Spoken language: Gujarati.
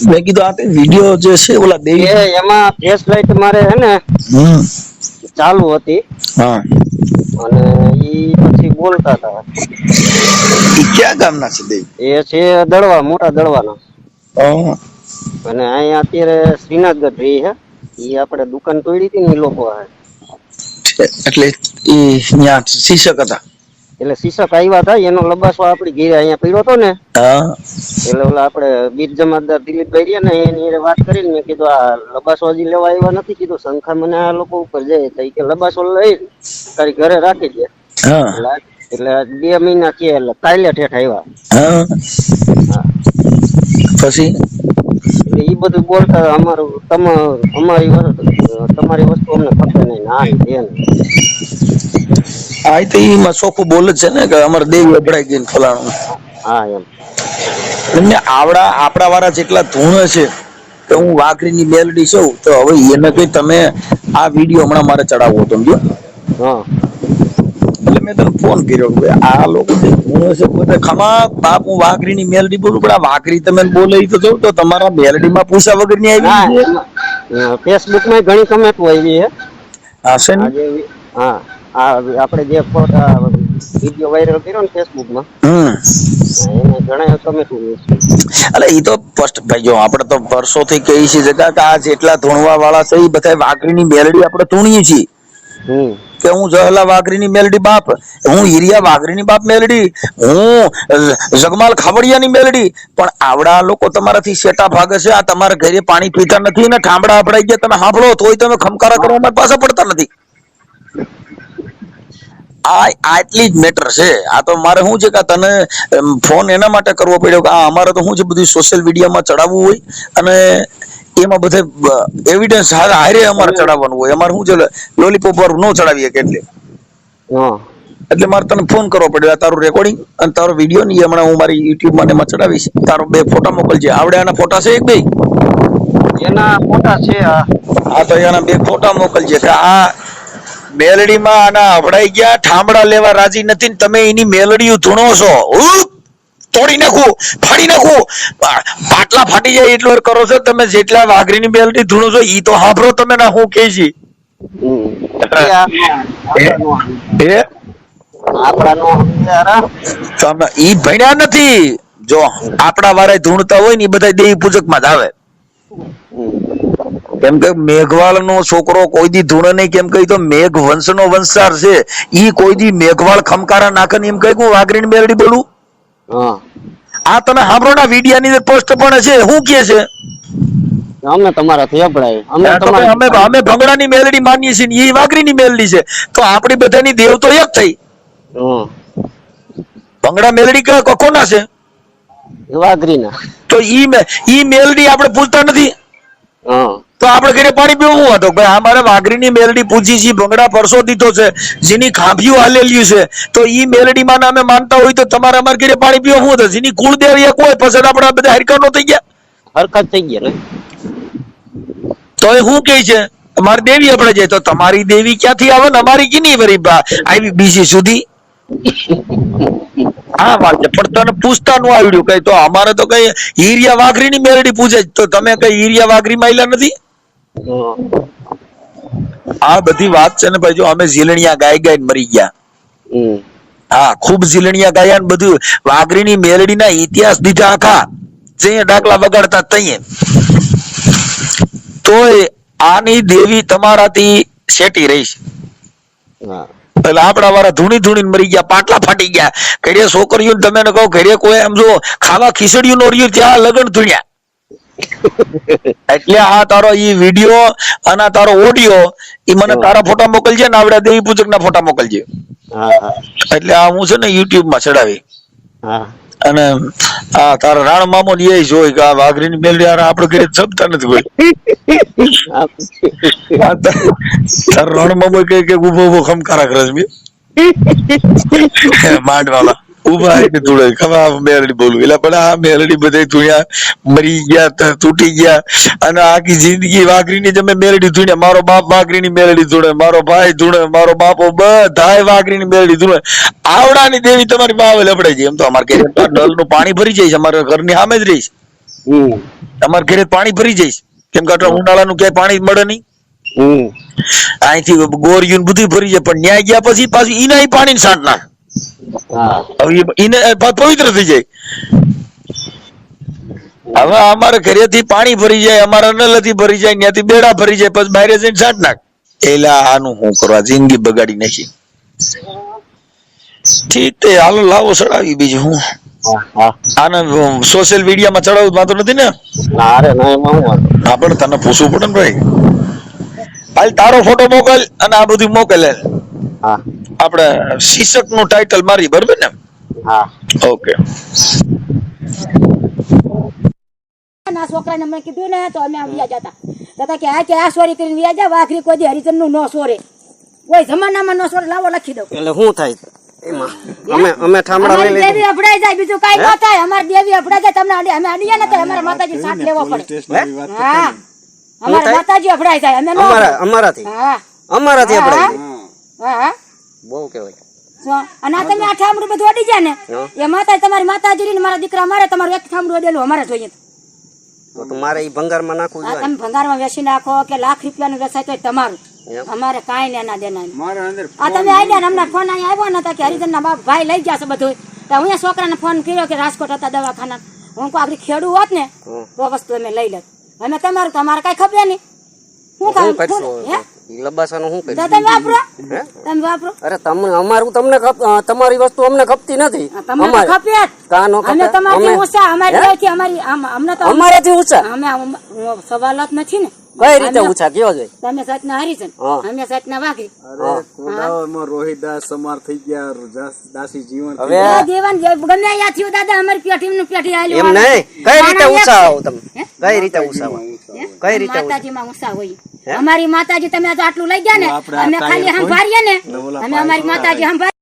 મેં કીધું આ વિડીયો જે છે ઓલા દેવી એમાં ફ્લેશ લાઈટ મારે હે ને ચાલુ હતી હા અને ઈ પછી બોલતા હતા. ઈ ક્યાં ગામના છે દેવી? એ છે દળવા, મોટા દળવાના. અને અહીંયા અત્યારે શ્રીનાથગઢ રહી હે. ઈ આપણે દુકાન તોડી હતી ને ઈ લોકો હે. એટલે ઈ ન્યા શિક્ષક હતા. એટલે શિક્ષક આવ્યા હતા, એનો લબાસો આપડી ઘેરે અહીંયા પડ્યો હતો ને. હા. એટલે ઓલા આપણે બીર જમાતદાર દિલીપભાઈ રહ્યા ને એની વાત કરીને મેં કીધું આ લબાસો હજી લેવા આવ્યા નથી, કીધું શંખા મને આ લોકો ઉપર જાય તો કે લબાસો લઈ તારી ઘરે રાખી દે. એટલે 2 મહિના છે એટલે કાલે ઠેઠ આવ્યા. હા. પછી એટલે ઈ બધું બોલતા અમારી વસ્તુ અમને ખપે નહીં ના દે ને. આ તો ઈમાં ચોખ્ખું બોલે છે ને કે અમારે દેવી અભડાઈ ગઈ ફલાણું. હા એમ. એમને આપડા વાળા જેટલા ધૂણ છે કે હું વાઘરીની મેલડી છું તો હવે એને કઈ તમે આ વિડીયો હમણાં મારે ચડાવવો હતો સમજો. હા. એટલે મેં તને ફોન કર્યો કે આ લોકો જે ધૂણ છે પોતે ખમા બાપ હું વાઘરીની મેલડી બોલું પણ આ વાઘરી તમે બોલે તો જોઉં તો તમારા મેલડીમાં પૂછા વગર ની આવી છે. ફેસબુક માં ઘણી કમેન્ટ આવી છે. હશે ને? હા આપણે જે વિડીયો વાયરલ કર્યો ને ફેસબુક માં એને ઘણા કમેન્ટ આવી છે. અલે ઈ તો ફર્સ્ટ ભાઈ જો આપણે તો વર્ષોથી કહી છીએ કે આ જેટલા ધૂણવા વાળા છે એ બધા વાઘરીની મેલડી આપણે ધૂણીએ છીએ કે હું જહલા વાઘરીની મેલડી બાપ, હું હીરિયા વાઘરીની બાપ મેલડી, હું જગમાલ ખાવડિયાની મેલડી. પણ આવડા લોકો તમારાથી શેટા ભાગે છે. આ તમારા ઘરે પાણી પીતા નથી ને ઠામડા અપડાઈ ગયા તમે સાંભળો તોય તમે ખમકારા કરવામાં પાછા પડતા નથી. આટલી જ મેટર છે. આ તો મારે શું છે કે તને ફોન એના માટે કરવો પડ્યો કે આ અમારે તો શું છે બધું સોશિયલ મીડિયામાં ચડાવવું હોય અને એમાં બધે એવિડન્સ હારે અમારે ચડાવવાનું હોય. અમારે શું છે લોલીપોપ પર ન ચડાવીએ કે એટલે મારે તને ફોન કરવો પડ્યો. તારું રેકોર્ડિંગ અને તારો વિડીયો ને હમણાં હું મારી યુટ્યુબ માં એમાં ચડાવીશ. તારો 2 ફોટા મોકલજે. આવડે આના ફોટા છે એક બે? એના ફોટા છે. હા તો એના 2 ફોટા મોકલજે કે આ મેલડીમાં આના અવડાઈ ગયા, ઠામડા લેવા રાજી નથી ને તમે એની મેલડીઓ ધૂણો છો. તોડી નાખું, ફાડી નાખું, પાટલા ફાટી જાય એટલું કરો છો તમે. જેટલા વાઘરીની મેલડી ધૂણો છો ઈ તો હાંભળો તમે ના હું કે છે. ઈ ભણ્યા નથી. જો આપડા વાળા ધૂણતા હોય ને એ બધા દેવી પૂજક માં જ આવે. કેમ કે મેઘવાળ નો છોકરો કોઈ દી ધૂણે નહીં. કેમ કે તો મેઘ વંશ નો વંશચાર છે. ઈ કોઈ દી મેઘવાળ ખમકારા નાખે ને એમ કઈ હું વાઘરીની મેલડી બોલું. આ તમે સાંભળો ના વિડિયા ની પોસ્ટ પણ છે. શું કે છે? અમે તમારાથી અભડાય, અમે ભંગડાની મેલડી માનીએ છીએ, એ વાઘરીની મેલડી છે. તો આપણી બધાની દેવ તો એક થઈ. ભંગડા મેલડી કોના છે? વાઘરીના. તો ઈ મેલડી આપણે પૂછતા નથી. તો આપણે ઘરે પાણી પીવું હતો ભાઈ અમારે વાઘરીની મેલડી પૂછી છે. ભંગડા પરસો દીધો છે, જેની ખાભીઓ હાલેલી છે. તો ઈ મેલડી માં અમે માનતા હોય તો તમારે અમારે ઘરે પાણી પીવું શું હતું? જેની કુળદેવી કોઈ પછી આપણે બધા હરકત નો થઈ ગયા, હરકત થઈ ગયા. તો એ શું કે છે અમારી દેવી આપણે જાય તો તમારી દેવી ક્યાંથી આવે ને અમારી કીની વરી આવી બીજી સુધી. હા વાત છે પણ તને પૂછતા નું આવડ્યું કઈ. તો અમારે તો કઈ હીરિયા વાઘરીની મેલડી પૂછે તો તમે કઈ હીરિયા વાઘરી માયલા નથી. આ બધી વાત છે ને ભાઈ. જો અમે ઝીલણિયા ગાય ગાય મરી ગયા. હા ખૂબ ઝીલણિયા ગાયા ને બધું વાઘરીની મેલડી ના ઇતિહાસ દીધા આખા. જે ડાકલા વગાડતા તઈએ તોય આની દેવી તમારાથી શેટી રહીશ. એટલે આપડા વાળા ધૂણી ધૂણી મરી ગયા, પાટલા ફાટી ગયા. ઘરે છોકરીઓ તમે કહો ઘરે કોઈ એમ જો ખાવા ખીચડીયું નો રહ્યું ત્યાં લગન ધૂણ્યા. એટલે આ તારો ઈ વિડીયો અને તારો ઓડિયો ઈ મને તારા ફોટા મોકલજે ને આવડે દેવી પૂજક ના ફોટા મોકલજે. એટલે આ હું છે ને યુટ્યુબ માં ચડાવી. અને આ તારા રાણ મામો ને એ જોઈ કે આ વાઘરીની મેલડી આપડે ઘરે જમતા નથી કોઈ. તારો રાણ મામો કે ઉભો ઉભો ખમકારા કરે છે માંડવાલા ઉભા એટલે ધૂળે ખબર મેલડી બોલું. એટલે પણ આ મેલડી બધા ધૂણ્યા, મરી ગયા, તૂટી ગયા અને આખી જિંદગી વાઘરીની તમે મેલડી ધૂણ્યા. મારો બાપ વાઘરીની મેલડી ધૂણે, મારો ભાઈ ધૂણે, મારો બાપો બધાય વાઘરીની મેલડી ધૂણે. આવડાની દેવી તમારી બાવે લપડાઈ જાય. એમ તો અમારે ડલ નું પાણી ભરી જાય છે, અમારા ઘરની સામે જ રહીશ. અમારા ઘરે પાણી ભરી જઈશ કેમ કે આટલા ઉનાળાનું ક્યાંય પાણી મળે નહીં. અહીંથી ગોરિયું બધું ભરી જાય પણ ન્યાય ગયા પછી પાછું ઈના પાણી છાંટ નાખ. હવે ઈને પવિત્ર થઈ જાય. હવે અમારે ઘરેથી પાણી ભરી જાય, અમારા નલથી ભરી જાય, ત્યાંથી બેડા ભરી જાય, પછી બહાર જઈને છાંટ નાખ. એલા આનું શું કરવા, જિંદગી બગાડી નાખી. ઠીક તે હાલો લાવો ચડાવી. બીજું હું આને સોશિયલ મીડિયામાં ચડાવવું વાંધો નથી ને? આપણે તને પૂછવું પડે ને ભાઈ. હાલ તારો ફોટો મોકલ અને આ બધું મોકલે. આપણે શીર્ષક નું ટાઇટલ મારી, બરોબર ને? ઓકે. ના છોકરાને મેં કીધું ને તો અમે વ્યા જતા કે આ સોરી કરીને વ્યા જા. વાઘરી કોઈ દી હરિજન નું ન સોરે, કોઈ જમાનામાં ન સોરે. લાવો લખી દઉં. એટલે શું થાય એમાં? અમે ઠામડા લઈ લઈએ. દેવી અભડાઈ જાય, બીજું કઈ ન થાય. અમારી દેવી અભડાઈ જાય, તમને અમે અડીએ ને તો અમારા માતાજી સાથ લેવો પડે. હા, અમારા માતાજી અભડાઈ જાય, અમે અમારાથી અમારાથી અભડાઈ જાય. હા, બહુ કહેવાય. અને આ તમે આ ઠામડું બધું અડી જાય ને એ માતા તમારી માતાજી ને મારા દીકરા મારે તમારું એક ઠામડું અડેલું અમારે જોઈએ. તો મારે ઈ ભંગારમાં નાખવું જોઈએ. તમે ભંગારમાં વેચી નાખો કે લાખ રૂપિયાનું વેચાય તો તમારું, અમારે કાંઈ લેના દેના. આ તમે આઈડિયા ને હમણાં ફોન અહીંયા આવ્યો નતા કે હરિજન ના બાપ ભાઈ લઈ ગયા છે બધું. તો હું છોકરાને ફોન કર્યો કે રાજકોટ હતા દવાખાના. હું કોઈ આગળ ખેડું હોત ને તો વસ્તુ અમે લઈ લેત. અમે તમારું તમારે કઈ ખબર નહીં. શું લબાસાનું શું કરી? તમે વાપરો, તમે વાપરો. અરે અમારું તમને તમારી વસ્તુ અમને ખપતી નથી. તમને ખપે અમે તમારી ઊંચા, અમારી અમને તો અમારાથી ઊંચા અમે સવાલ જ નથી ને. કઈ રીતે ઊંચા કયો જોઈએ? તમે સચના હરિજન, અમે સચના વાઘરી. રોહિદાસ સમાર થઈ ગયા, દાસી જીવન. હવે જીવન ગમે ત્યાં થયું દાદા, અમારી પેઢી નું પેઢી આવેલું. એમ નહીં, કઈ રીતે ઊંચા આવો તમે? કઈ રીતે ઊંચા આવો? કઈ રીતે માતાજીમાં ઊંચા હોય? અમારી માતાજી તમે આટલું લઈ ગયા ને, અમે ખાલી સંભાળીએ ને, અમે અમારી માતાજી સંભાળી.